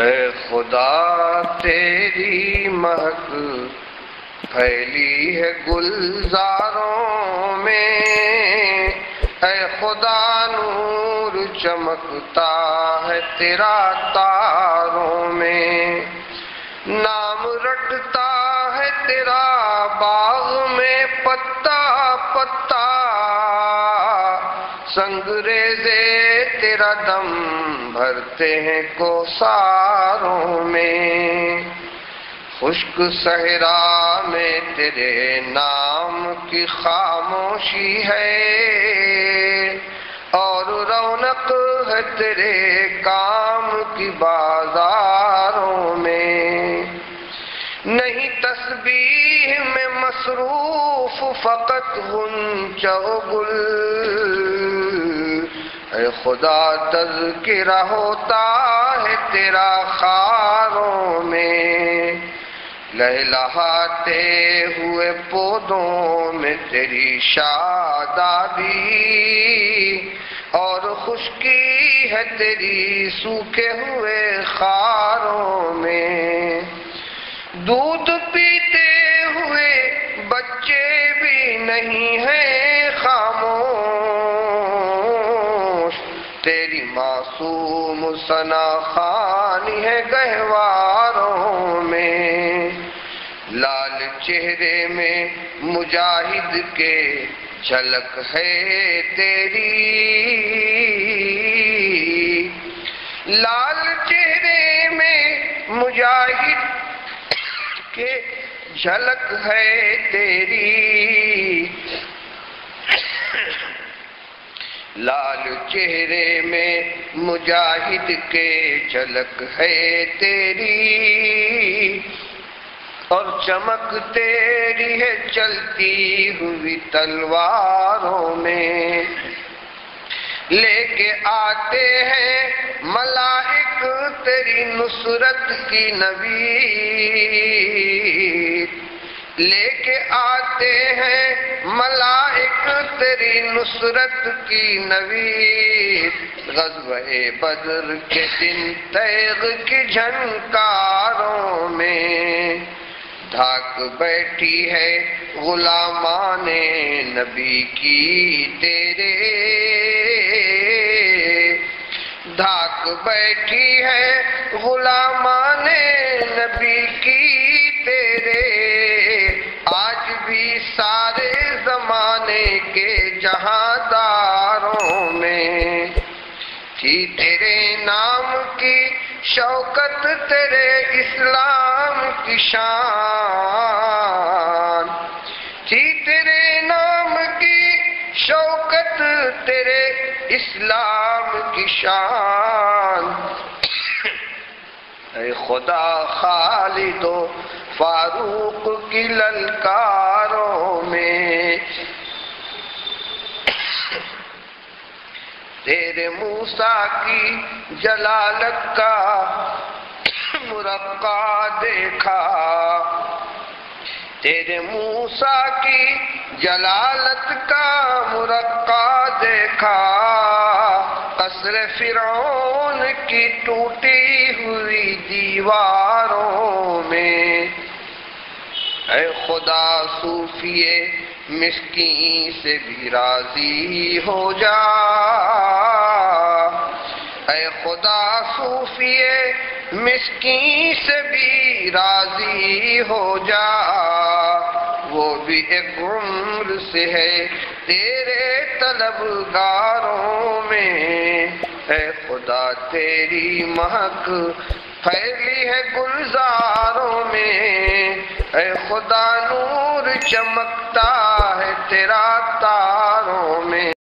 اے خدا تیری مہک پھیلی ہے گلزاروں میں، اے خدا نور چمکتا ہے تیرا تاروں میں، نام رٹتا ہے تیرا باغ میں پتا پتا، سنگریزے تیرا دم بھرتے ہیں کوثاروں میں، خشک صحرا میں تیرے نام کی خاموشی ہے، اور رونق ہے تیرے کام کی بازاروں میں، نہیں تسبیح میں مصروف فقط غنچہ و گل، اے خدا تذکرہ ہوتا ہے تیرا خاروں میں، لہلہاتے ہوئے پودوں میں تیری شادابی، اور خشکی ہے تیری سوکھے ہوئے خاروں میں، دودھ پیتے ہوئے بچے بھی نہیں ہیں خاموش، تیری معصوم ثنا خوانی ہے گہواروں میں، لال چہرے میں مجاہد کے جھلک ہے تیری، لال چہرے میں مجاہد کے جھلک ہے تیری، لال چہرے میں مجاہد کے جھلک ہے تیری، اور چمک تیری ہے چلتی ہوئی تلواروں میں، لے کے آتے ہیں ملائک تیری نصرت کی نوید، لے کے آتے ہیں ملائک تیری نصرت کی نوید، غزوہ بدر کے دن تیغ کی جھنکاروں میں، دھاک بیٹھی ہے غلامان نبی کی تیرے، دھاک بیٹھی ہے غلامان نبی کی تیرے، آج بھی سارے زمانے کے جہانداروں میں، تھی تیرے نام کی شوکت تیرے اسلام کی شان، تھی تیرے نام کی شوکت تیرے اسلام کی شان، اے خدا خالد و فاروق کی للکاروں میں، تیرے موسیٰ کی جلالت کا مرقع دیکھا، تیرے موسیٰ کی جلالت کا مرقع دیکھا، قصر فرعون کی ٹوٹی ہوئی دیواروں میں، اے خدا صوفی مسکین سے بھی راضی ہو جا، اے خدا صوفی مسکین سے بھی راضی ہو جا، وہ بھی ایک عمر سے ہے تیرے طلبگاروں میں، اے خدا تیری مہک پھیلی ہے گلزاروں میں، اے خدا نور چمکتا ہے تیرا تاروں میں۔